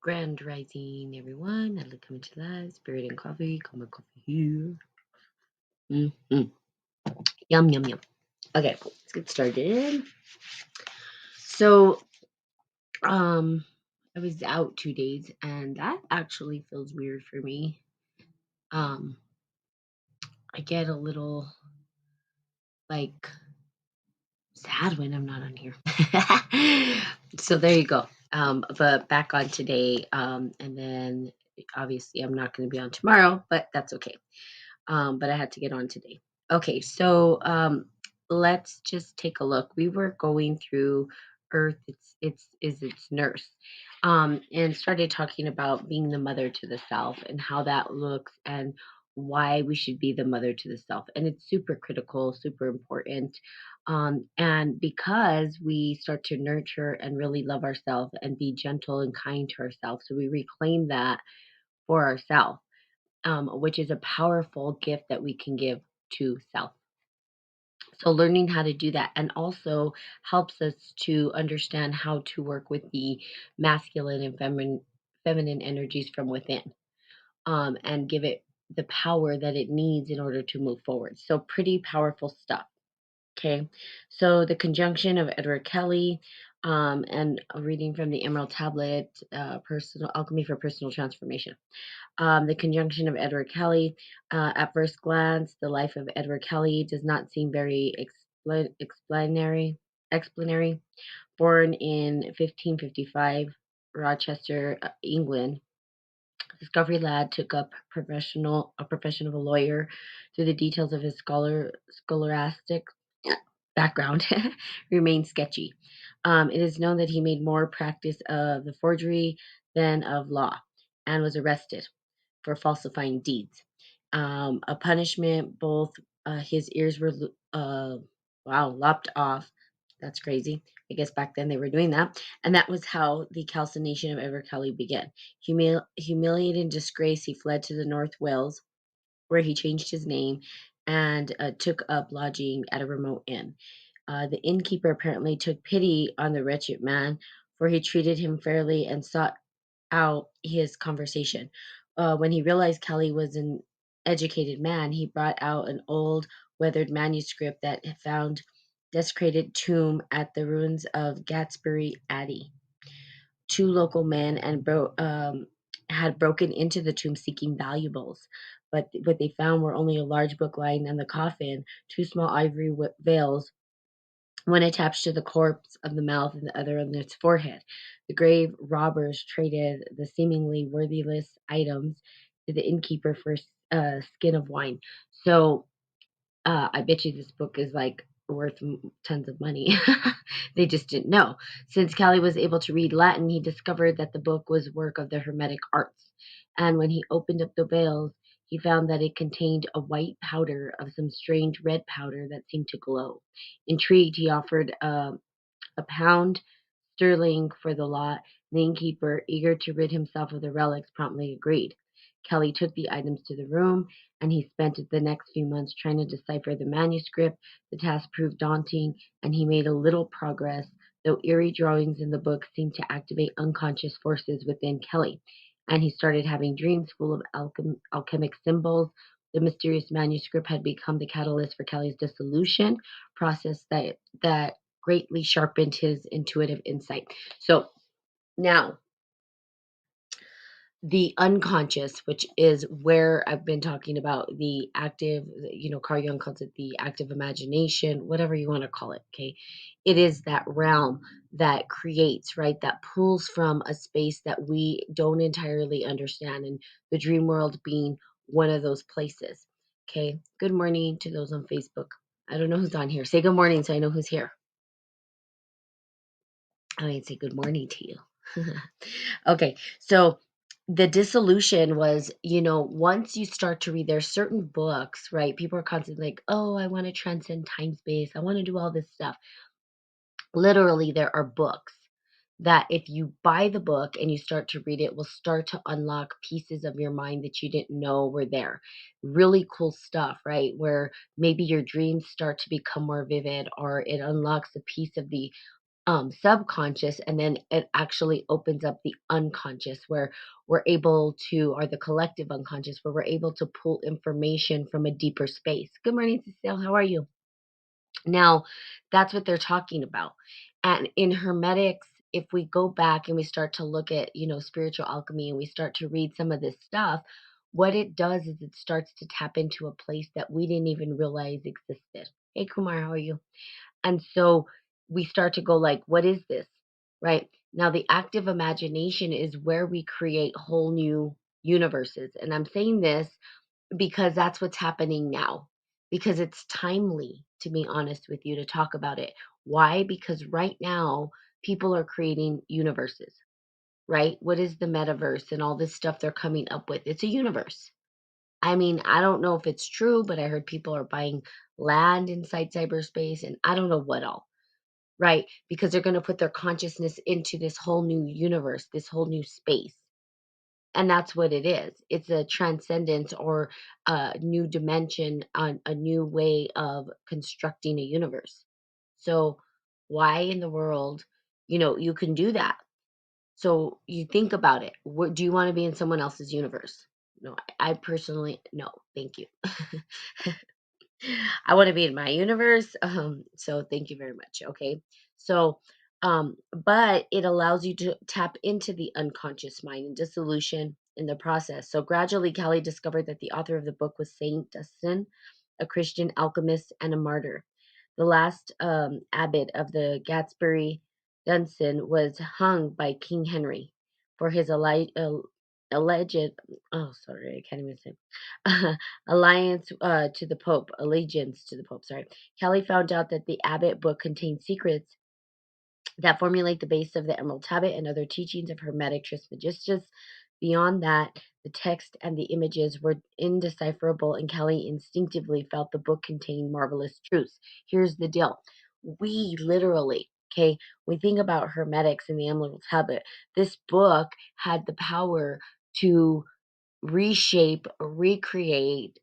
Grand Rising, everyone. I'd like to come to live. Spirit and coffee. Come on, coffee here. Mm-hmm. Yum, yum, yum. Okay, let's get started. So, um, I was out 2 days, and that actually feels weird for me. Um, I get a little like sad when I'm not on here. So there you go. But back on today. And then obviously I'm not going to be on tomorrow, but that's okay. But I had to get on today. Okay, so let's just take a look. We were going through Earth. Its nurse, and started talking about being the mother to the self and how that looks and why we should be the mother to the self. And it's super critical, super important. And because we start to nurture and really love ourselves and be gentle and kind to ourselves, so we reclaim that for ourselves, which is a powerful gift that we can give to self. So, learning how to do that and also helps us to understand how to work with the masculine and feminine energies from within, and give it the power that it needs in order to move forward. So, pretty powerful stuff. Okay. So, the conjunction of Edward Kelly. And a reading from the Emerald Tablet, Personal Alchemy for Personal Transformation. The conjunction of Edward Kelly. At first glance, the life of Edward Kelly does not seem very explanatory. Born in 1555, Rochester, England, Discovery Lad took up a profession of a lawyer. Through the details of his scholastic background remain sketchy. It is known that he made more practice of the forgery than of law, and was arrested for falsifying deeds. A punishment, both his ears were lopped off. That's crazy. I guess back then they were doing that. And that was how the calcination of Edward Kelly began. Humiliated and disgraced, he fled to the North Wales, where he changed his name and took up lodging at a remote inn. The innkeeper apparently took pity on the wretched man, for he treated him fairly and sought out his conversation. When he realized Kelly was an educated man, he brought out an old, weathered manuscript that had found desecrated tomb at the ruins of Gatsbury Abbey. Two local men had broken into the tomb seeking valuables, but what they found were only a large book lying on the coffin, two small ivory veils, one attached to the corpse of the mouth and the other on its forehead. The grave robbers traded the seemingly worthless items to the innkeeper for a skin of wine. So I bet you this book is like worth tons of money. They just didn't know. Since Callie was able to read Latin, he discovered that the book was work of the Hermetic arts. And when he opened up the veils, he found that it contained a white powder of some strange red powder that seemed to glow. Intrigued, he offered a pound sterling for the lot. The innkeeper, eager to rid himself of the relics, promptly agreed. Kelly took the items to the room, and he spent the next few months trying to decipher the manuscript. The task proved daunting, and he made a little progress, though eerie drawings in the book seemed to activate unconscious forces within Kelly, and he started having dreams full of alchemic symbols. The mysterious manuscript had become the catalyst for Kelly's dissolution process that greatly sharpened his intuitive insight. So now, the unconscious, which is where I've been talking about the active, Carl Jung calls it the active imagination, whatever you want to call it. Okay. It is that realm that creates, right? That pulls from a space that we don't entirely understand. And the dream world being one of those places. Okay. Good morning to those on Facebook. I don't know who's on here. Say good morning so I know who's here. I mean, say good morning to you. Okay, so the dissolution was, once you start to read, there's certain books, right? People are constantly like, oh, I want to transcend time space. I want to do all this stuff. Literally, there are books that if you buy the book and you start to read it, will start to unlock pieces of your mind that you didn't know were there. Really cool stuff, right? Where maybe your dreams start to become more vivid, or it unlocks a piece of the subconscious, and then it actually opens up the unconscious, where we're able to, or the collective unconscious, where we're able to pull information from a deeper space. Good morning, Cecile. How are you? Now, that's what they're talking about. And in Hermetics, if we go back and we start to look at, spiritual alchemy, and we start to read some of this stuff, what it does is it starts to tap into a place that we didn't even realize existed. Hey, Kumar, how are you? And so we start to go like, what is this? Right? Now, the active imagination is where we create whole new universes. And I'm saying this because that's what's happening now, because it's timely, to be honest with you, to talk about it. Why? Because right now people are creating universes, right? What is the metaverse and all this stuff they're coming up with? It's a universe. I mean, I don't know if it's true, but I heard people are buying land inside cyberspace, and I don't know what all, right? Because they're going to put their consciousness into this whole new universe, this whole new space. And that's what it is. It's a transcendence, or a new dimension, a new way of constructing a universe. So, why in the world, you can do that? So, you think about it. Do you want to be in someone else's universe? No, I personally, no, thank you. I want to be in my universe. So thank you very much. Okay. So, but it allows you to tap into the unconscious mind and dissolution in the process. So gradually, Callie discovered that the author of the book was Saint Dunstan, a Christian alchemist and a martyr. The last abbot of the Gatsbury Dunstan was hung by King Henry for his alleged, oh, sorry, I can't even say, allegiance to the Pope. Sorry. Kelly found out that the Abbot book contained secrets that formulate the base of the Emerald Tablet and other teachings of Hermetic Trismegistus. Beyond that, the text and the images were indecipherable, and Kelly instinctively felt the book contained marvelous truths. Here's the deal. We literally, okay, we think about Hermetics and the Emerald Tablet. This book had the power to reshape, recreate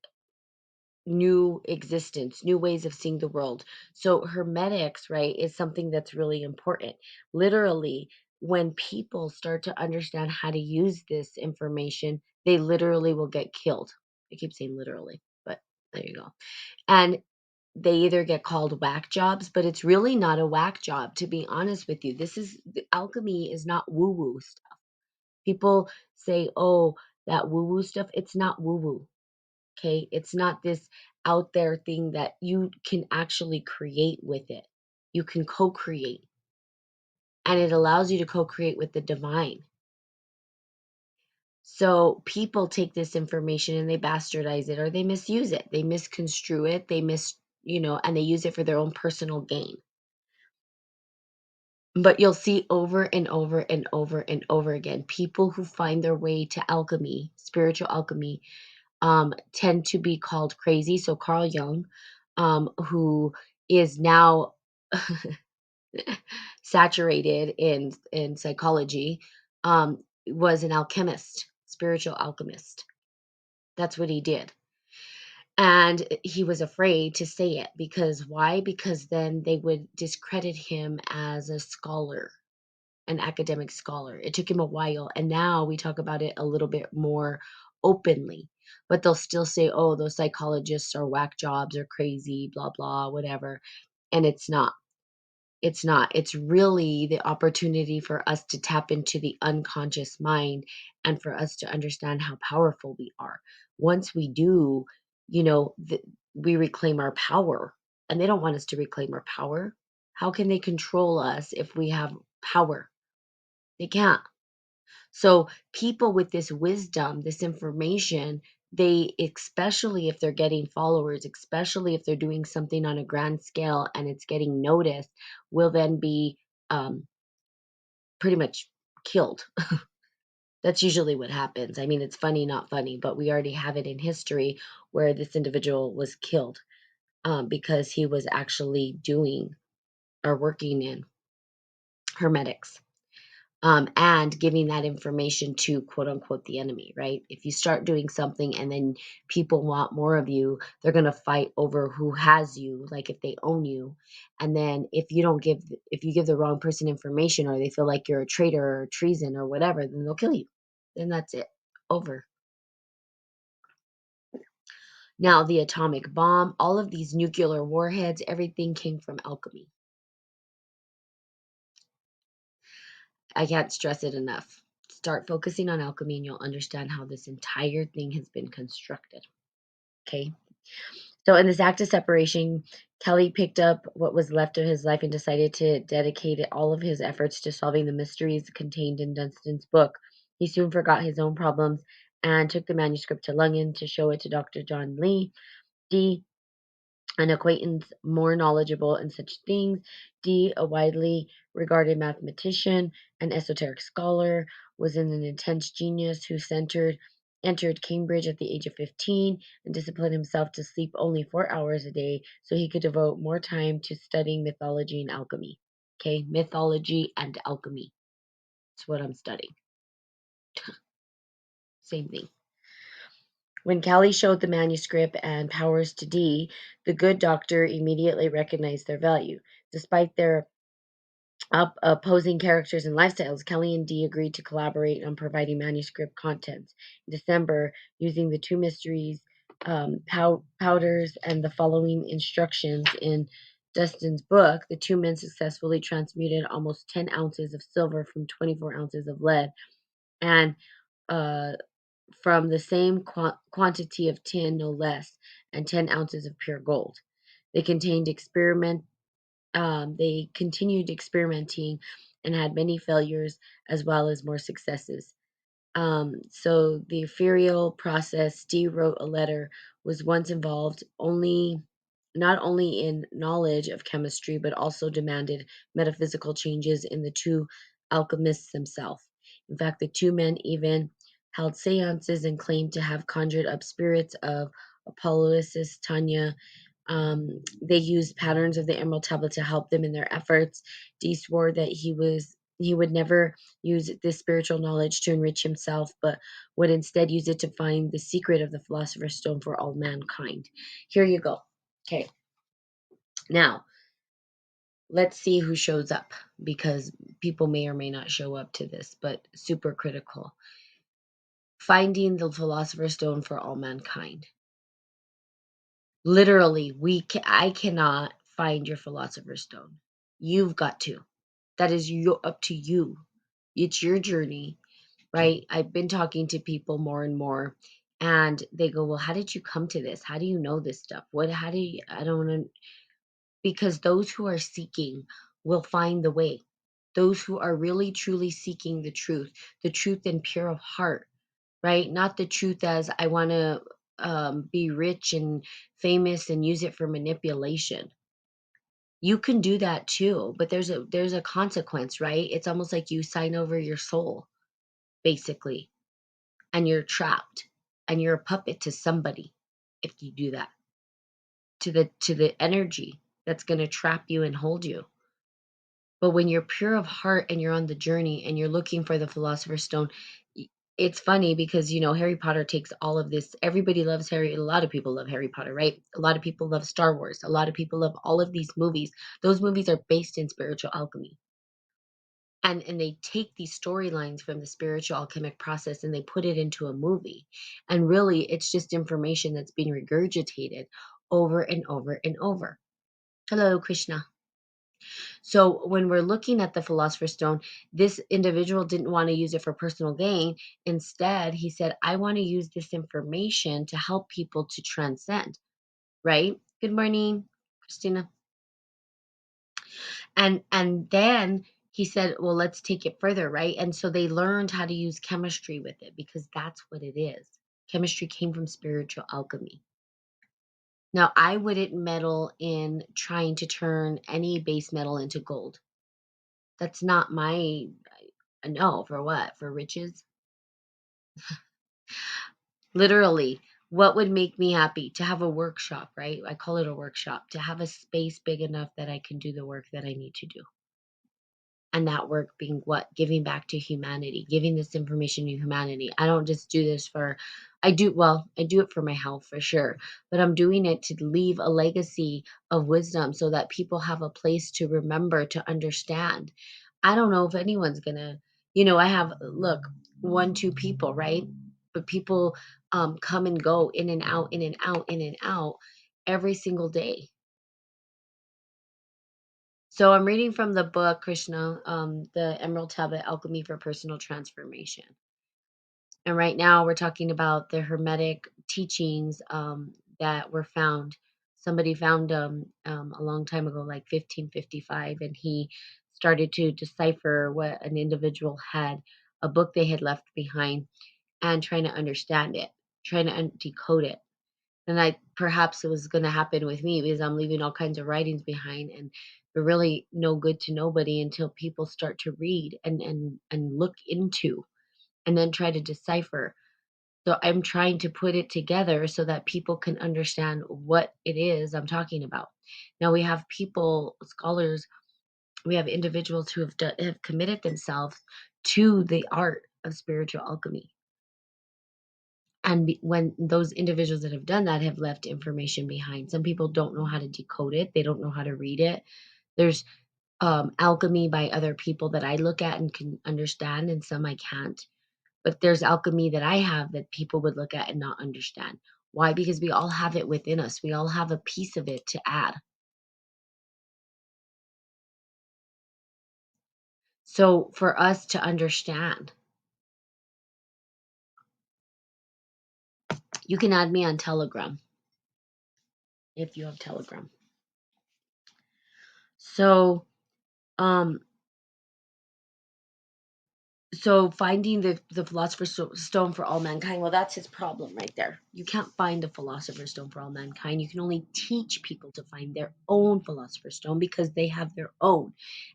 new existence, new ways of seeing the world. So hermetics, right, is something that's really important. Literally, when people start to understand how to use this information, they literally will get killed. I keep saying literally, but there you go. And they either get called whack jobs, but it's really not a whack job, to be honest with you. This is the alchemy is not woo woo stuff. People say, oh, that woo woo stuff, it's not woo woo. Okay. It's not this out there thing that you can actually create with it. You can co create, and it allows you to co create with the divine. So people take this information and they bastardize it, or they misuse it. They misconstrue it. And they use it for their own personal gain. But you'll see over and over and over and over again people who find their way to alchemy, spiritual alchemy, tend to be called crazy. So Carl Jung, who is now saturated in psychology, was an alchemist, spiritual alchemist. That's what he did. And he was afraid to say it, because why? Because then they would discredit him as a scholar, an academic scholar. It took him a while, and now we talk about it a little bit more openly. But they'll still say, "Oh, those psychologists are whack jobs or crazy, blah blah, whatever." And it's not. It's not. It's really the opportunity for us to tap into the unconscious mind, and for us to understand how powerful we are. Once we do, we reclaim our power, and they don't want us to reclaim our power. How can they control us if we have power? They can't. So people with this wisdom, this information, they, especially if they're getting followers, especially if they're doing something on a grand scale and it's getting noticed, will then be pretty much killed. That's usually what happens. I mean, it's funny, not funny, but we already have it in history where this individual was killed, because he was actually doing or working in hermetics. and giving that information to quote unquote the enemy, right? If you start doing something and then people want more of you, they're going to fight over who has you, like if they own you. And then if you give the wrong person information, or they feel like you're a traitor or treason or whatever, then they'll kill you. Then that's it. Over. Now, the atomic bomb, all of these nuclear warheads, everything came from alchemy. I can't stress it enough. Start focusing on alchemy and you'll understand how this entire thing has been constructed. Okay. So, in this act of separation, Kelly picked up what was left of his life and decided to dedicate all of his efforts to solving the mysteries contained in Dunstan's book. He soon forgot his own problems and took the manuscript to London to show it to Dr. John Lee. D, an acquaintance more knowledgeable in such things. D, a widely regarded mathematician and esoteric scholar, was an intense genius who entered Cambridge at the age of 15 and disciplined himself to sleep only 4 hours a day so he could devote more time to studying mythology and alchemy. Okay, mythology and alchemy. That's what I'm studying. Same thing. When Callie showed the manuscript and powers to Dee, the good doctor immediately recognized their value. Despite their opposing characters and lifestyles, Kelly and Dee agreed to collaborate on providing manuscript contents. In December, using the two mysteries, powders, and the following instructions in Dustin's book, the two men successfully transmuted almost 10 ounces of silver from 24 ounces of lead and uh, from the same quantity of tin, no less, and 10 ounces of pure gold. They contained experiment. They continued experimenting and had many failures as well as more successes. So the ethereal process, Dee wrote a letter, was once involved not only in knowledge of chemistry, but also demanded metaphysical changes in the two alchemists themselves. In fact, the two men even held seances and claimed to have conjured up spirits of Apollosis, Tanya. They used patterns of the Emerald Tablet to help them in their efforts. Dee swore that he would never use this spiritual knowledge to enrich himself, but would instead use it to find the secret of the Philosopher's Stone for all mankind. Here you go. Okay, now let's see who shows up because people may or may not show up to this, but super critical. Finding the Philosopher's Stone for all mankind. Literally, I cannot find your Philosopher's Stone. You've got to. That is up to you. It's your journey, right? I've been talking to people more and more, and they go, "Well, how did you come to this? How do you know this stuff? How do you, I don't know." Because those who are seeking will find the way. Those who are really truly seeking the truth and pure of heart, right? Not the truth as I want to be rich and famous and use it for manipulation. You can do that too, but there's a consequence, right? It's almost like you sign over your soul, basically, and you're trapped, and you're a puppet to somebody if you do that, to the energy that's going to trap you and hold you. But when you're pure of heart and you're on the journey and you're looking for the Philosopher's Stone, it's funny because Harry Potter takes all of this. Everybody loves Harry. A lot of people love Harry Potter, right? A lot of people love Star Wars. A lot of people love all of these movies. Those movies are based in spiritual alchemy. And they take these storylines from the spiritual alchemic process and they put it into a movie. And really, it's just information that's being regurgitated over and over and over. Hello, Krishna. So when we're looking at the Philosopher's Stone, this individual didn't want to use it for personal gain. Instead, he said, I want to use this information to help people to transcend, right? Good morning, Christina. And then he said, well, let's take it further, right? And so they learned how to use chemistry with it because that's what it is. Chemistry came from spiritual alchemy. Now, I wouldn't meddle in trying to turn any base metal into gold. That's not my no, for what? For riches? Literally, what would make me happy? To have a workshop, right? I call it a workshop. To have a space big enough that I can do the work that I need to do. And that work being what? Giving back to humanity, giving this information to humanity. I don't just do this for, I do it for my health for sure, but I'm doing it to leave a legacy of wisdom so that people have a place to remember, to understand. I don't know if anyone's gonna, I have, look, one, two people, right? But people come and go, in and out, in and out, in and out every single day. So I'm reading from the book Krishna, the Emerald Tablet Alchemy for Personal Transformation. And right now we're talking about the Hermetic teachings that were found. Somebody found them a long time ago, like 1555, and he started to decipher what an individual had, a book they had left behind, and trying to understand it, trying to decode it. And I perhaps it was going to happen with me because I'm leaving all kinds of writings behind, and they're really no good to nobody until people start to read and look into and then try to decipher. So I'm trying to put it together so that people can understand what it is I'm talking about. Now we have people, scholars, we have individuals who have committed themselves to the art of spiritual alchemy. And when those individuals that have done that have left information behind, some people don't know how to decode it, they don't know how to read it. There's alchemy by other people that I look at and can understand, and some I can't. But there's alchemy that I have that people would look at and not understand. Why? Because we all have it within us, we all have a piece of it to add. So for us to understand, you can add me on Telegram if you have Telegram. So um finding the philosopher's stone for all mankind, well, that's his problem right there. You can't find the philosopher's stone for all mankind. You can only teach people to find their own philosopher's stone because they have their own,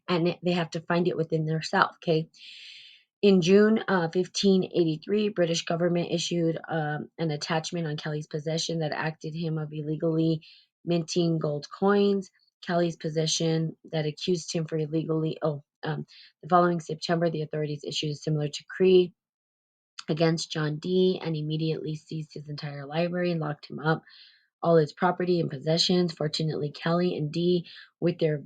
and they have to find it within their self. Okay. In June 1583, British government issued an attachment on Kelly's possession that acted him of illegally minting gold coins. Kelly's possession that accused him for illegally. The following September, the authorities issued a similar decree against John Dee and immediately seized his entire library and locked him up. All his property and possessions. Fortunately, Kelly and Dee, with their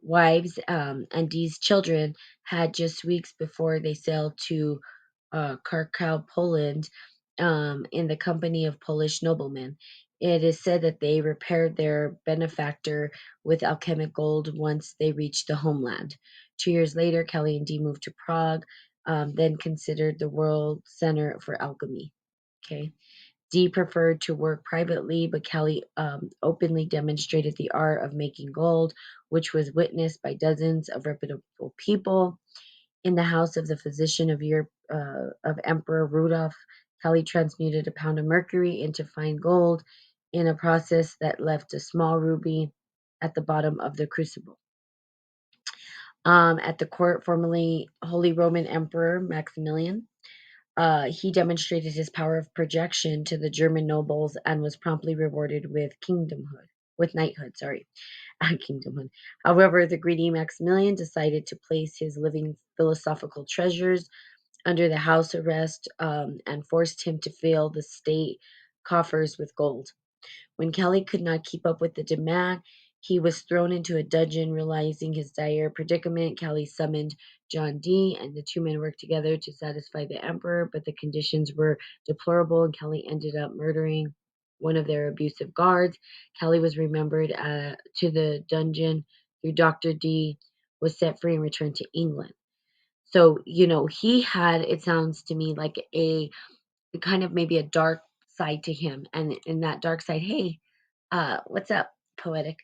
wives and Dee's children, had just weeks before they sailed to Krakow, Poland, in the company of Polish noblemen. It is said that they repaired their benefactor with alchemic gold once they reached the homeland. 2 years later, Kelly and Dee moved to Prague, then considered the world center for alchemy. Okay. Dee preferred to work privately, but Kelly openly demonstrated the art of making gold, which was witnessed by dozens of reputable people. In the house of the physician of Europe, of Emperor Rudolph, Kelly transmuted a pound of mercury into fine gold in a process that left a small ruby at the bottom of the crucible. At the court, formerly Holy Roman Emperor Maximilian, he demonstrated his power of projection to the German nobles and was promptly rewarded with knighthood. Sorry, kingdomhood. However, the greedy Maximilian decided to place his living philosophical treasures under the house arrest, and forced him to fill the state coffers with gold. When Kelly could not keep up with the demand, he was thrown into a dungeon. Realizing his dire predicament, Kelly summoned John Dee, and the two men worked together to satisfy the emperor, but the conditions were deplorable, and Kelly ended up murdering one of their abusive guards. Kelly was remembered to the dungeon through Dr. Dee, was set free and returned to England. So, he had, it sounds to me like a kind of maybe a dark side to him. And in that dark side, hey, what's up, poetic?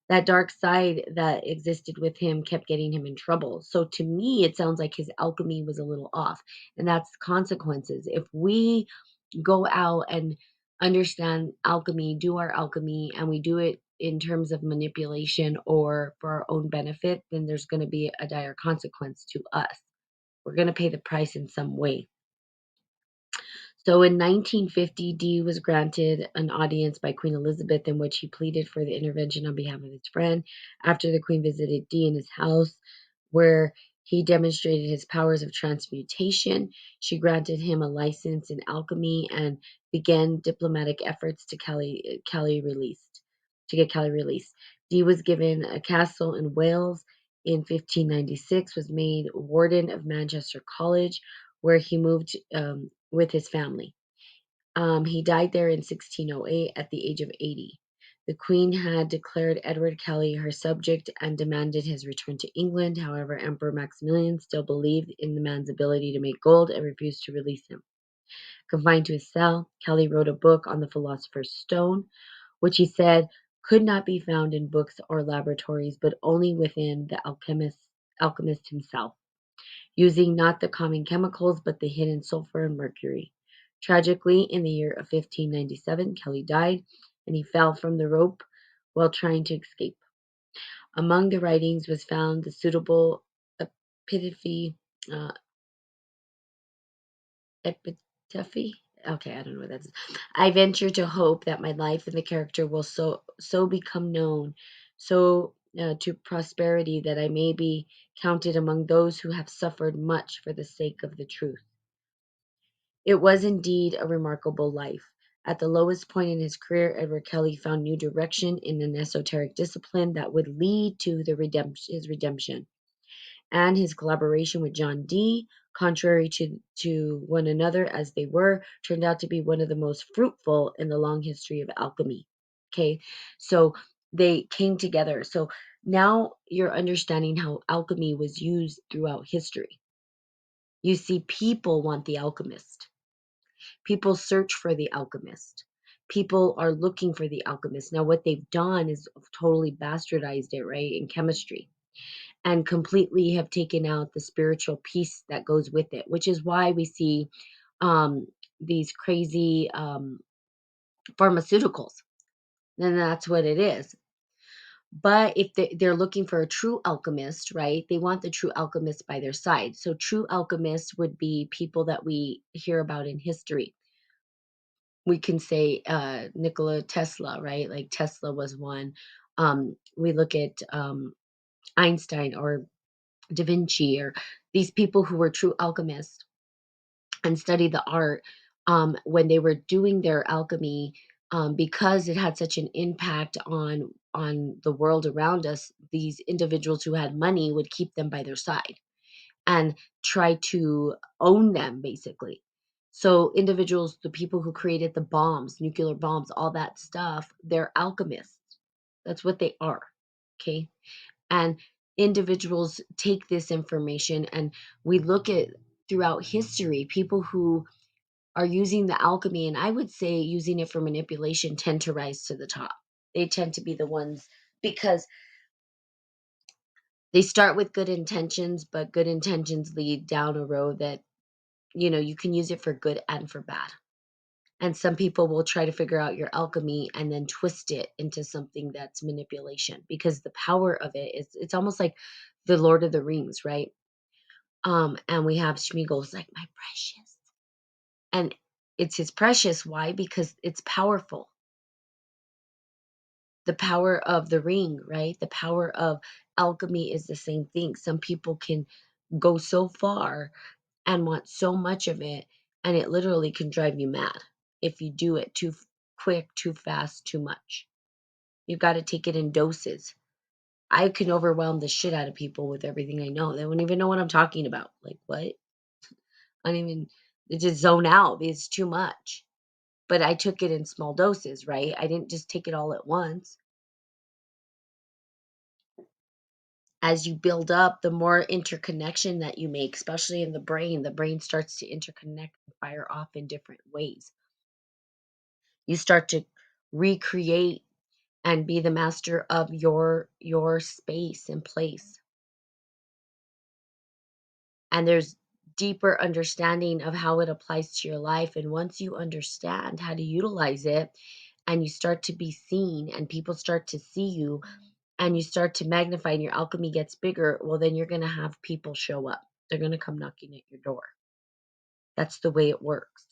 That dark side that existed with him kept getting him in trouble. So to me, it sounds like his alchemy was a little off. And that's consequences. If we go out and understand alchemy, do our alchemy, and we do it in terms of manipulation or for our own benefit, then there's going to be a dire consequence to us. We're going to pay the price in some way. So in 1950, Dee was granted an audience by Queen Elizabeth in which he pleaded for the intervention on behalf of his friend. After the Queen visited Dee in his house, where he demonstrated his powers of transmutation, she granted him a license in alchemy and began diplomatic efforts to get Kelly released. Dee was given a castle in Wales in 1596, was made warden of Manchester College, where he moved with his family. He died there in 1608 at the age of 80. The Queen had declared Edward Kelly her subject and demanded his return to England. However, Emperor Maximilian still believed in the man's ability to make gold and refused to release him. Confined to his cell, Kelly wrote a book on the philosopher's stone, which he said could not be found in books or laboratories, but only within the alchemist himself, using not the common chemicals but the hidden sulfur and mercury. Tragically, in the year of 1597, Kelly died, and he fell from the rope while trying to escape. Among the writings was found the suitable epitaphy, uh, epitaphy. Okay, I don't know what that is. I venture to hope that my life and the character will so become known, so to prosperity that I may be counted among those who have suffered much for the sake of the truth. It was indeed a remarkable life. At the lowest point in his career, Edward Kelly found new direction in an esoteric discipline that would lead to his redemption. And his collaboration with John Dee, contrary to one another as they were, turned out to be one of the most fruitful in the long history of alchemy. Okay, so they came together. So now you're understanding how alchemy was used throughout history. You see, people want the alchemist. People search for the alchemist. People are looking for the alchemist. Now, what they've done is totally bastardized it, right, in chemistry, and completely have taken out the spiritual piece that goes with it, which is why we see um, these crazy pharmaceuticals. And that's what it is. But if they're looking for a true alchemist, right, they want the true alchemist by their side. So, true alchemists would be people that we hear about in history. We can say Nikola Tesla, right? Like Tesla was one. We look at Einstein or Da Vinci or these people who were true alchemists and studied the art when they were doing their alchemy, because it had such an impact on the world around us. These individuals who had money would keep them by their side and try to own them, basically. So individuals, the people who created the bombs, nuclear bombs, all that stuff, they're alchemists. That's what they are. Okay. And individuals take this information, and we look at throughout history, people who are using the alchemy, and I would say using it for manipulation, tend to rise to the top. They tend to be the ones because they start with good intentions, but good intentions lead down a road that, you can use it for good and for bad. And some people will try to figure out your alchemy and then twist it into something that's manipulation, because the power of it is, it's almost like the Lord of the Rings, right? And we have Schmiegel's like, my precious. And it's his precious. Why? Because it's powerful. The power of the ring, right? The power of alchemy is the same thing. Some people can go so far and want so much of it, and it literally can drive you mad if you do it too quick, too fast, too much. You've got to take it in doses. I can overwhelm the shit out of people with everything I know. They won't even know what I'm talking about. Like, what? I don't even, they just zone out. It's too much. But I took it in small doses, right? I didn't just take it all at once. As you build up, the more interconnection that you make, especially in the brain starts to interconnect and fire off in different ways. You start to recreate and be the master of your space and place. And there's deeper understanding of how it applies to your life. And once you understand how to utilize it, and you start to be seen and people start to see you, and you start to magnify and your alchemy gets bigger, well, then you're going to have people show up. They're going to come knocking at your door. That's the way it works.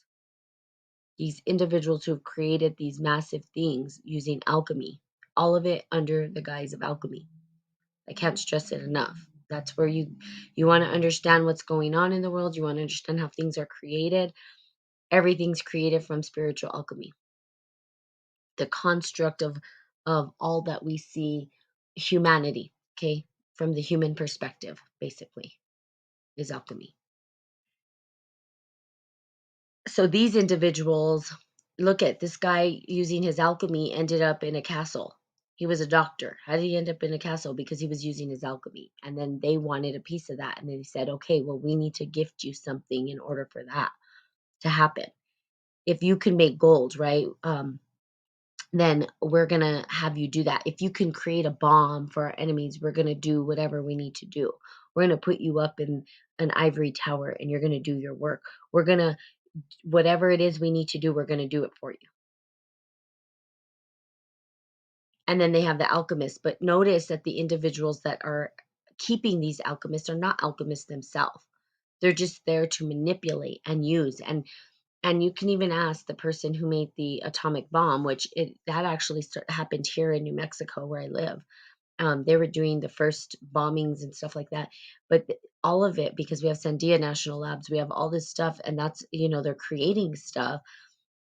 These individuals who have created these massive things using alchemy, all of it under the guise of alchemy. I can't stress it enough. That's where you want to understand what's going on in the world. You want to understand how things are created. Everything's created from spiritual alchemy. The construct of all that we see, humanity, okay, from the human perspective, basically, is alchemy. So these individuals, look at this guy using his alchemy, ended up in a castle. He was a doctor. How did he end up in a castle? Because he was using his alchemy. And then they wanted a piece of that. And they said, okay, well, we need to gift you something in order for that to happen. If you can make gold, right? Then we're going to have you do that. If you can create a bomb for our enemies, we're going to do whatever we need to do. We're going to put you up in an ivory tower and you're going to do your work. We're going to, whatever it is we need to do, we're going to do it for you. And then they have the alchemists. But notice that the individuals that are keeping these alchemists are not alchemists themselves. They're just there to manipulate and use. And you can even ask the person who made the atomic bomb, which that actually happened here in New Mexico where I live. They were doing the first bombings and stuff like that. But all of it, because we have Sandia National Labs, we have all this stuff, and that's, they're creating stuff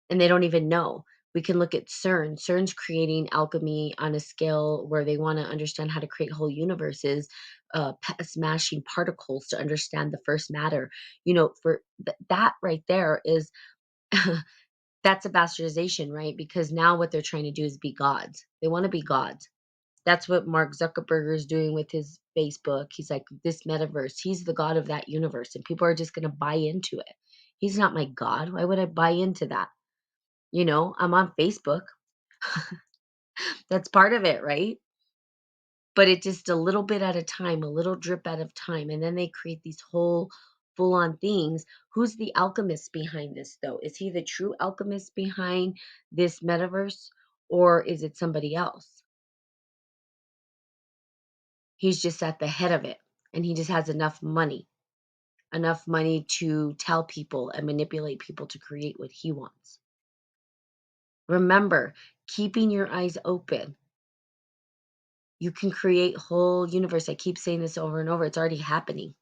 and they don't even know. We can look at CERN. CERN's creating alchemy on a scale where they want to understand how to create whole universes, smashing particles to understand the first matter. For that right there is that's a bastardization, right? Because now what they're trying to do is be gods. They want to be gods. That's what Mark Zuckerberg is doing with his Facebook. He's like, this metaverse, he's the god of that universe, and people are just going to buy into it. He's not my god. Why would I buy into that? I'm on Facebook. That's part of it, right? But it's just a little bit at a time, a little drip at a time. And then they create these whole full on things. Who's the alchemist behind this, though? Is he the true alchemist behind this metaverse, or is it somebody else? He's just at the head of it, and he just has enough money to tell people and manipulate people to create what he wants. Remember, keeping your eyes open. You can create whole universe. I keep saying this over and over. It's already happening.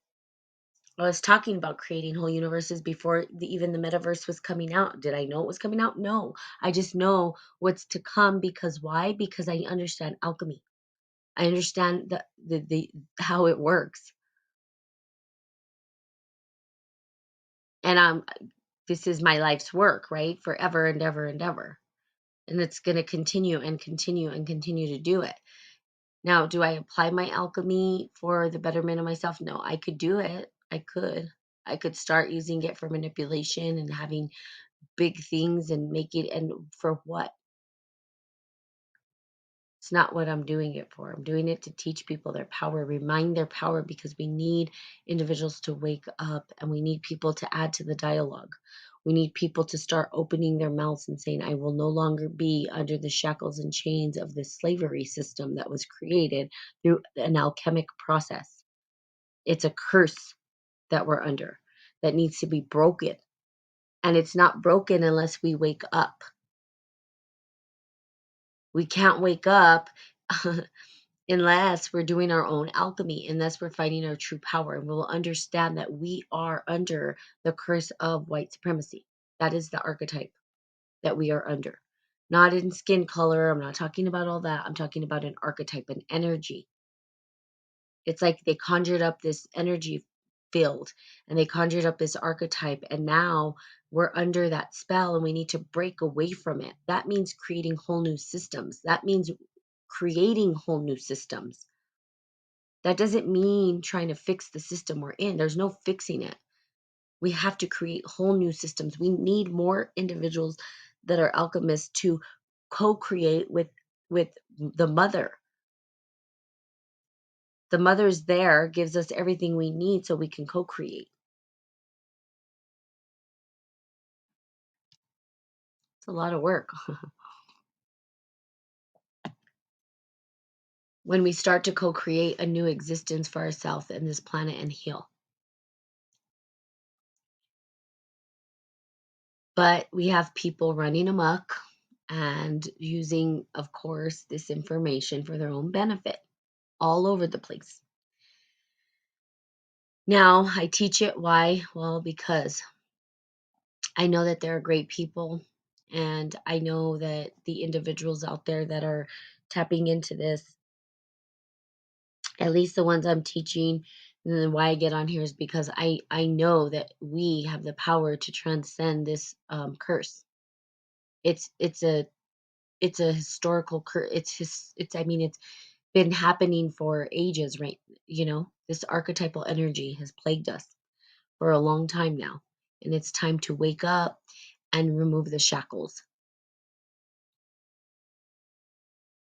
I was talking about creating whole universes before even the metaverse was coming out. Did I know it was coming out? No. I just know what's to come. Because why? Because I understand alchemy. I understand the how it works. And this is my life's work, right? Forever and ever and ever. And it's going to continue and continue and continue to do it. Now, do I apply my alchemy for the betterment of myself? No, I could do it. I could. I could start using it for manipulation and having big things and make it, and for what? It's not what I'm doing it for. I'm doing it to teach people their power, remind their power, because we need individuals to wake up and we need people to add to the dialogue. We need people to start opening their mouths and saying, I will no longer be under the shackles and chains of this slavery system that was created through an alchemic process. It's a curse that we're under that needs to be broken. And it's not broken unless we wake up. We can't wake up unless we're doing our own alchemy, unless we're finding our true power. And we'll understand that we are under the curse of white supremacy. That is the archetype that we are under. Not in skin color. I'm not talking about all that. I'm talking about an archetype, an energy. It's like they conjured up this energy field and they conjured up this archetype, and now we're under that spell and we need to break away from it. That means creating whole new systems. That means creating whole new systems. That doesn't mean trying to fix the system we're in. There's no fixing it. We have to create whole new systems. We need more individuals that are alchemists to co-create with the mother. The mother's there, gives us everything we need so we can co-create. It's a lot of work. When we start to co-create a new existence for ourselves and this planet and heal. But we have people running amok and using, of course, this information for their own benefit all over the place. Now, I teach it. Why? Well, because I know that there are great people, and I know that the individuals out there that are tapping into this, at least the ones I'm teaching, and then why I get on here is because I know that we have the power to transcend this curse. It's a historical curse. It's I mean it's been happening for ages, right? This archetypal energy has plagued us for a long time now, and it's time to wake up and remove the shackles.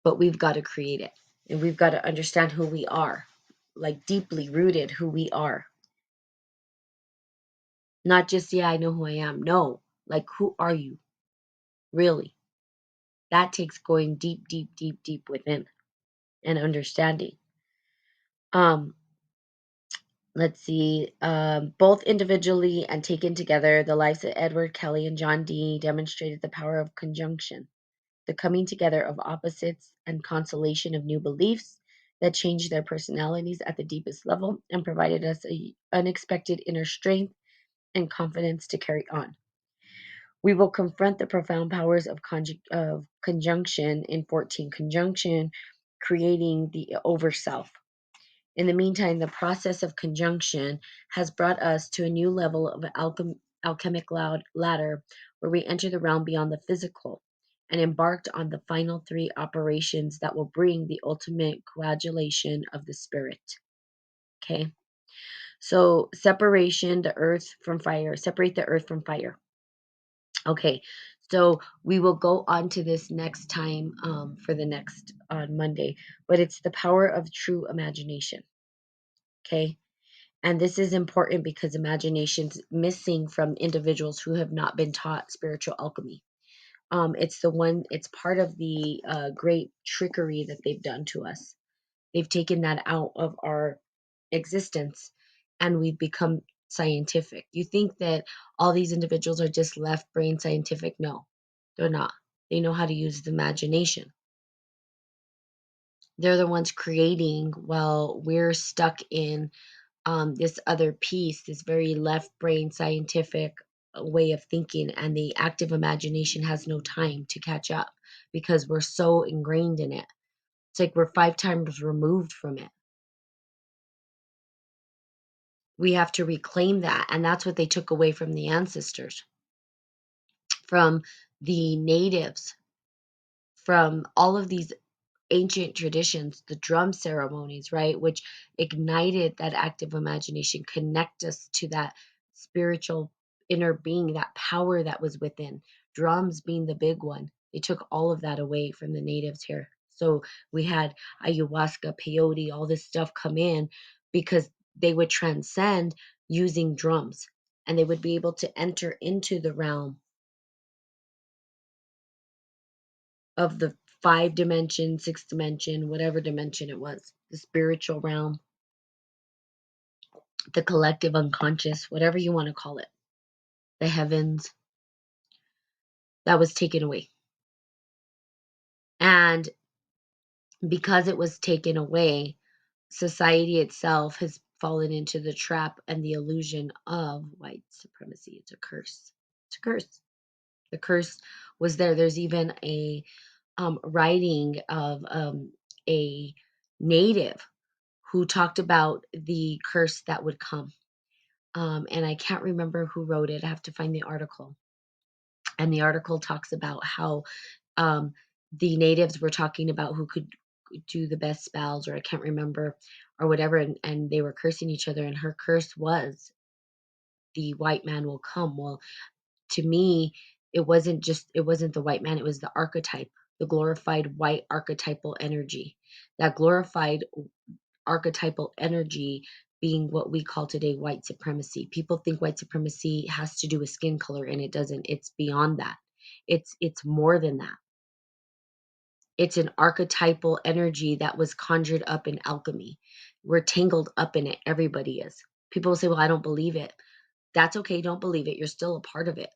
But we've got to create it, and we've got to understand who we are, like deeply rooted who we are. Not just, yeah, I know who I am. No, like, who are you really? That takes going deep, deep, deep, deep within and understanding. Um, let's see. Both individually and taken together, the lives of Edward Kelly and John Dee demonstrated the power of conjunction, the coming together of opposites and consolation of new beliefs that changed their personalities at the deepest level and provided us a unexpected inner strength and confidence to carry on. We will confront the profound powers of conjunction in 14 conjunction, creating the overself. In the meantime, the process of conjunction has brought us to a new level of alchemic ladder where we enter the realm beyond the physical and embarked on the final three operations that will bring the ultimate coagulation of the spirit. Okay? So, separation, the earth from fire, separate the earth from fire. Okay, so we will go on to this next time for the next on Monday, but it's the power of true imagination. Okay, and this is important because imagination's missing from individuals who have not been taught spiritual alchemy. It's part of the great trickery that they've done to us. They've taken that out of our existence and we've become scientific. You think that all these individuals are just left brain scientific? No, they're not. They know how to use the imagination. They're the ones creating while we're stuck in this other piece, this very left brain scientific way of thinking, and the active imagination has no time to catch up because we're so ingrained in it. It's like we're 5 times removed from it. We have to reclaim that, and that's what they took away from the ancestors, from the natives, from all of these ancient traditions, the drum ceremonies, right, which ignited that active imagination, connect us to that spiritual inner being, that power that was within. Drums being the big one. They took all of that away from the natives here. So we had ayahuasca, peyote, all this stuff come in because they would transcend using drums and they would be able to enter into the realm of the 5 dimension, 6 dimension, whatever dimension it was, the spiritual realm, the collective unconscious, whatever you want to call it, the heavens, that was taken away. And because it was taken away, society itself has fallen into the trap and the illusion of white supremacy. It's a curse. It's a curse. The curse was there. There's even a writing of a native who talked about the curse that would come. And I can't remember who wrote it. I have to find the article. And the article talks about how um, the natives were talking about who could do the best spells, or I can't remember, or whatever. And they were cursing each other. And her curse was the white man will come. Well, to me, it wasn't the white man, it was the archetype, the glorified white archetypal energy. That glorified archetypal energy being what we call today white supremacy. People think white supremacy has to do with skin color and it doesn't. It's beyond that. It's more than that. It's an archetypal energy that was conjured up in alchemy. We're tangled up in it. Everybody is. People say, "Well, I don't believe it." That's okay, don't believe it. You're still a part of it.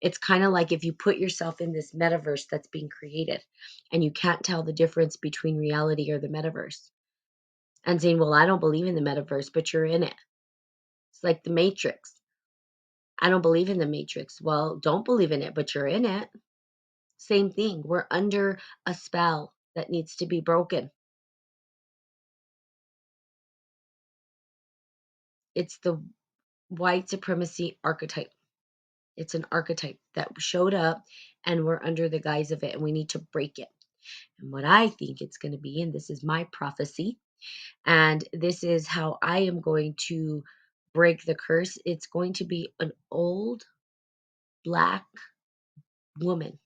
It's kind of like if you put yourself in this metaverse that's being created and you can't tell the difference between reality or the metaverse and saying, well, I don't believe in the metaverse, but you're in it. It's like the Matrix. I don't believe in the Matrix. Well, don't believe in it, but you're in it. Same thing. We're under a spell that needs to be broken. It's the white supremacy archetype. It's an archetype that showed up and we're under the guise of it and we need to break it. And what I think it's going to be, and this is my prophecy, and this is how I am going to break the curse. It's going to be an old black woman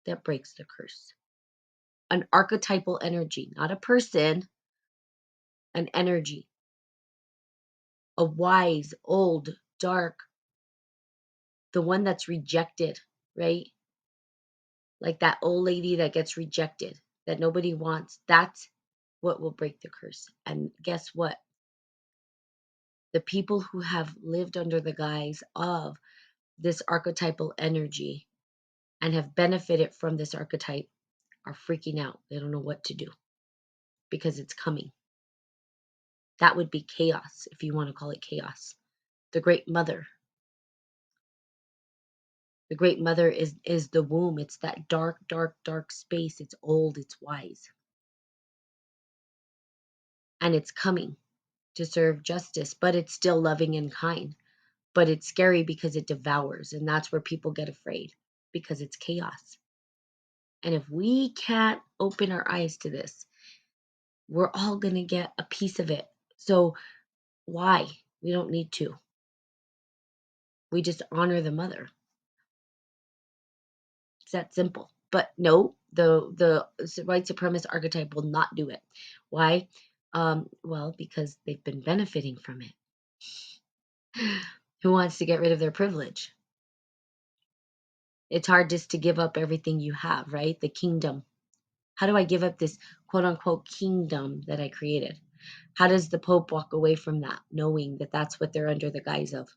that breaks the curse. An archetypal energy, not a person, an energy. A wise, old, dark, the one that's rejected, right? Like that old lady that gets rejected, that nobody wants. That's what will break the curse. And guess what? The people who have lived under the guise of this archetypal energy and have benefited from this archetype are freaking out. They don't know what to do because it's coming. That would be chaos, if you want to call it chaos. The great mother. The great mother is the womb. It's that dark, dark, dark space. It's old, it's wise. And it's coming to serve justice, but it's still loving and kind. But it's scary because it devours, and that's where people get afraid because it's chaos. And if we can't open our eyes to this, we're all going to get a piece of it. So why? We don't need to. We just honor the mother. It's that simple. But no, the white supremacist archetype will not do it. Why? Well, because they've been benefiting from it. Who wants to get rid of their privilege? It's hard just to give up everything you have, right? The kingdom. How do I give up this quote unquote kingdom that I created? How does the Pope walk away from that, knowing that that's what they're under the guise of?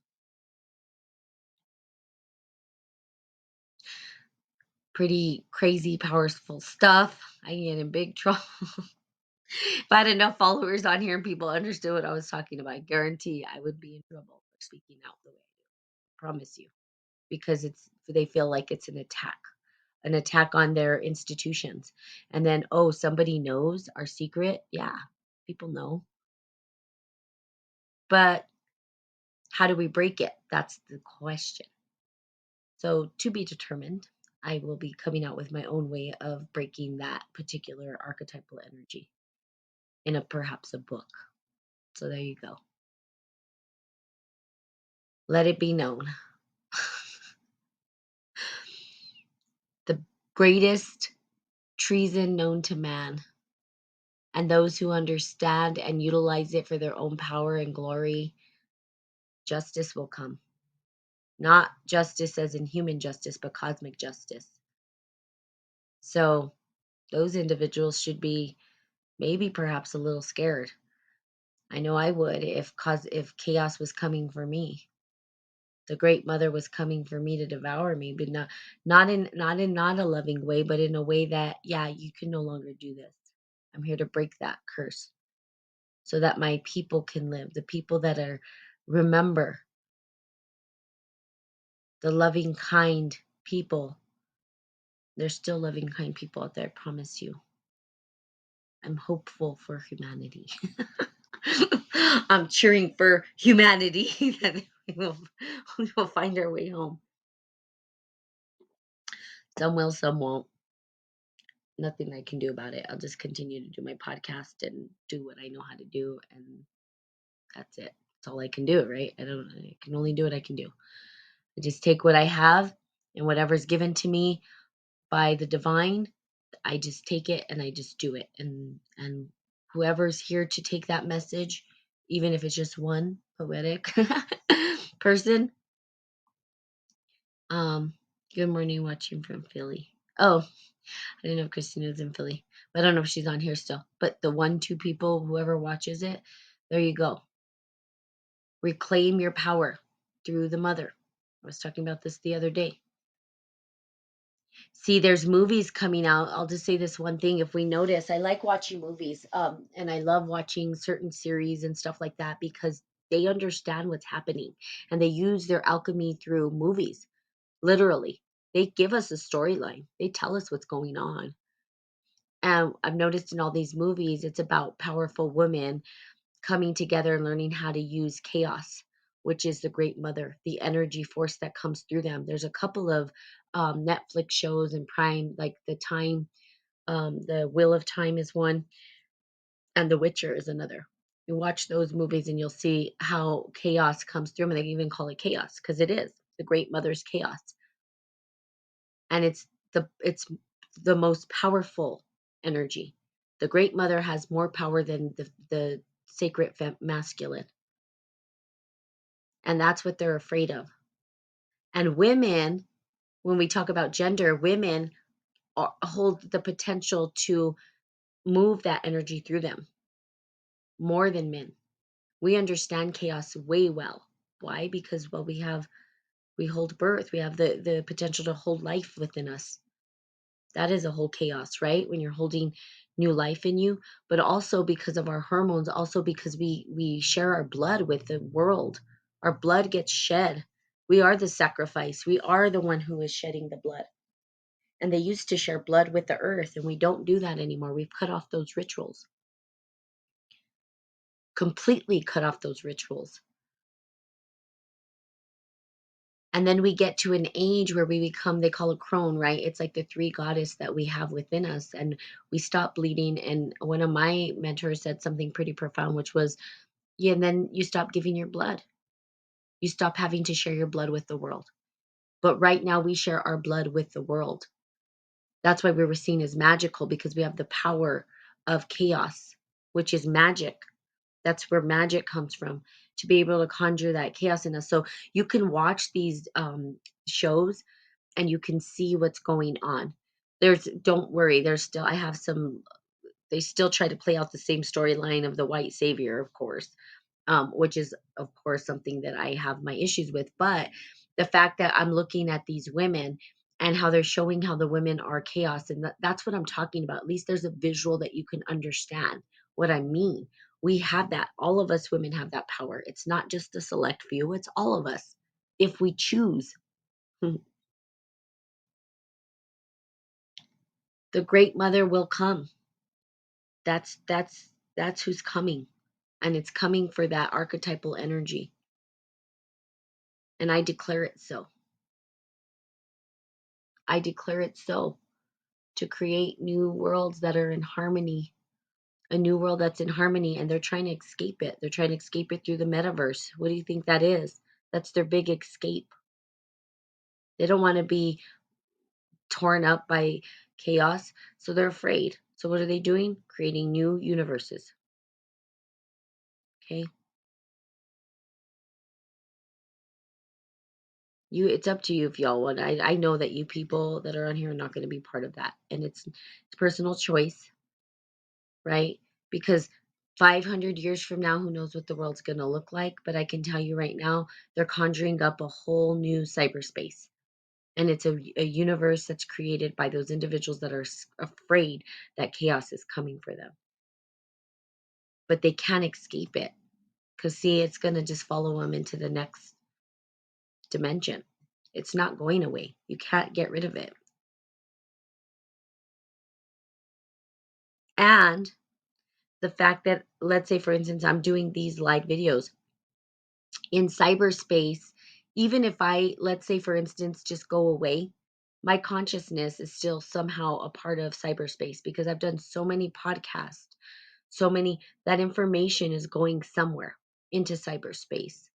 Pretty crazy, powerful stuff. I can get in big trouble. If I had enough followers on here and people understood what I was talking about, I guarantee I would be in trouble for speaking out the way I do. Promise you. Because they feel like it's an attack on their institutions. And then, oh, somebody knows our secret. Yeah, people know. But how do we break it? That's the question. So to be determined, I will be coming out with my own way of breaking that particular archetypal energy in perhaps a book. So there you go. Let it be known. The greatest treason known to man, and those who understand and utilize it for their own power and glory, justice will come. Not justice as in human justice, but cosmic justice. So those individuals should be maybe perhaps a little scared. I know I would if chaos was coming for me. The great mother was coming for me to devour me, but not a loving way, but in a way that, yeah, you can no longer do this. I'm here to break that curse so that my people can live. The people that are remember the loving, kind people. There's still loving, kind people out there, I promise you. I'm hopeful for humanity. I'm cheering for humanity that we will find our way home. Some will, some won't. Nothing I can do about it. I'll just continue to do my podcast and do what I know how to do, and that's it. That's all I can do, right? I can only do what I can do. I just take what I have and whatever's given to me by the divine, I just take it and I just do it. And whoever's here to take that message, even if it's just one poetic person, um, good morning, watching from Philly. Oh, I didn't know if Christina was in Philly. But I don't know if she's on here still. But the 1, 2 people, whoever watches it, there you go. Reclaim your power through the mother. I was talking about this the other day. See, there's movies coming out. I'll just say this one thing. If we notice, I like watching movies, and I love watching certain series and stuff like that because they understand what's happening and they use their alchemy through movies. Literally, they give us a storyline. They tell us what's going on. And I've noticed in all these movies, it's about powerful women coming together and learning how to use chaos, which is the great mother, the energy force that comes through them. There's a couple of Netflix shows and Prime, like the Wheel of Time is one, and The Witcher is another. You watch those movies and you'll see how chaos comes through, and they even call it chaos because it is the great mother's chaos, and it's the most powerful energy. The great mother has more power than the sacred masculine, and that's what they're afraid of. And women, when we talk about gender, women hold the potential to move that energy through them more than men. We understand chaos way well. Why? Because well, we hold birth. We have the potential to hold life within us. That is a whole chaos, right? When you're holding new life in you, but also because of our hormones, also because we share our blood with the world. Our blood gets shed. We are the sacrifice. We are the one who is shedding the blood. And they used to share blood with the earth, and we don't do that anymore. We've cut off those rituals, completely cut off those rituals. And then we get to an age where we become, they call it crone, right? It's like the three goddess that we have within us, and we stop bleeding. And one of my mentors said something pretty profound, which was, yeah, and then you stop giving your blood. You stop having to share your blood with the world. But right now we share our blood with the world. That's why we were seen as magical, because we have the power of chaos, which is magic. That's where magic comes from, to be able to conjure that chaos in us. So you can watch these shows and you can see what's going on. Don't worry, there's still, I have some, they still try to play out the same storyline of the white savior, of course, which is, of course, something that I have my issues with. But the fact that I'm looking at these women and how they're showing how the women are chaos, and that's what I'm talking about. At least there's a visual that you can understand what I mean. We have that. All of us women have that power. It's not just a select few, it's all of us if we choose. The great mother will come. That's who's coming. And it's coming for that archetypal energy. And I declare it so. I declare it so, to create new worlds that are in harmony, a new world that's in harmony, and they're trying to escape it. They're trying to escape it through the metaverse. What do you think that is? That's their big escape. They don't want to be torn up by chaos, so they're afraid. So what are they doing? Creating new universes. Okay? It's up to you if y'all want. I know that you people that are on here are not going to be part of that. And it's personal choice, right? Because 500 years from now, who knows what the world's going to look like? But I can tell you right now, they're conjuring up a whole new cyberspace. And it's a universe that's created by those individuals that are afraid that chaos is coming for them. But they can't escape it. Because, see, it's going to just follow them into the next dimension. It's not going away. You can't get rid of it. And the fact that, let's say, for instance, I'm doing these live videos in cyberspace, even if I, let's say, for instance, just go away, my consciousness is still somehow a part of cyberspace because I've done so many podcasts, so many, that information is going somewhere into cyberspace.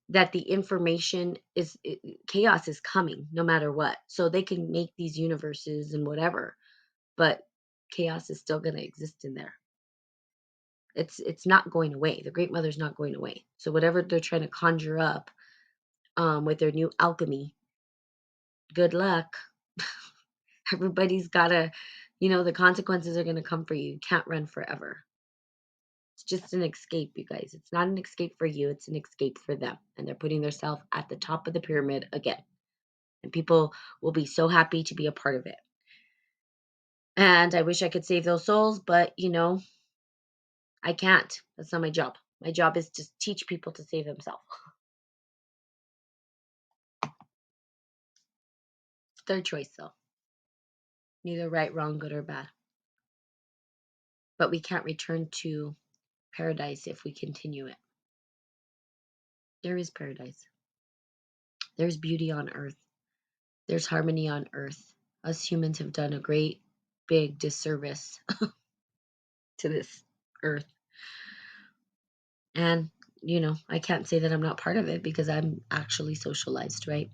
That the information is, chaos is coming no matter what. So they can make these universes and whatever, but chaos is still going to exist in there. It's not going away. The Great Mother's not going away. So whatever they're trying to conjure up with their new alchemy, good luck. Everybody's gotta, the consequences are gonna come for you. You can't run forever. It's just an escape, you guys. It's not an escape for you, it's an escape for them. And they're putting themselves at the top of the pyramid again. And people will be so happy to be a part of it. And I wish I could save those souls, but I can't. That's not my job. My job is to teach people to save themselves. It's their choice, though. Neither right, wrong, good, or bad. But we can't return to paradise if we continue it. There is paradise. There's beauty on earth. There's harmony on earth. Us humans have done a great big disservice to this earth. And, I can't say that I'm not part of it because I'm actually socialized, right?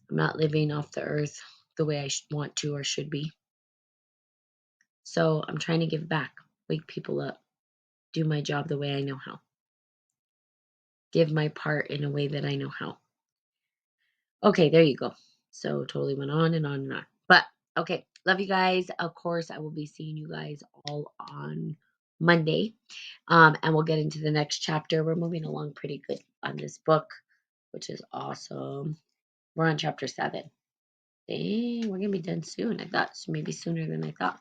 I'm not living off the earth the way I want to or should be. So I'm trying to give back, wake people up, do my job the way I know how, give my part in a way that I know how. Okay, there you go. So totally went on and on and on. But okay, love you guys. Of course, I will be seeing you guys all on Monday. And we'll get into the next chapter. We're moving along pretty good on this book, which is awesome. We're on chapter 7. Dang, we're gonna be done soon. I thought maybe sooner than I thought.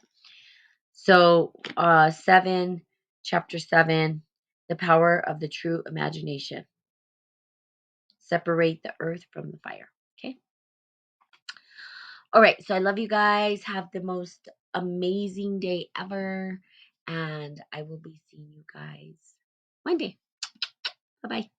So 7, chapter 7, the power of the true imagination. Separate the earth from the fire. Okay. All right. So I love you guys. Have the most amazing day ever. And I will be seeing you guys Monday. Bye bye.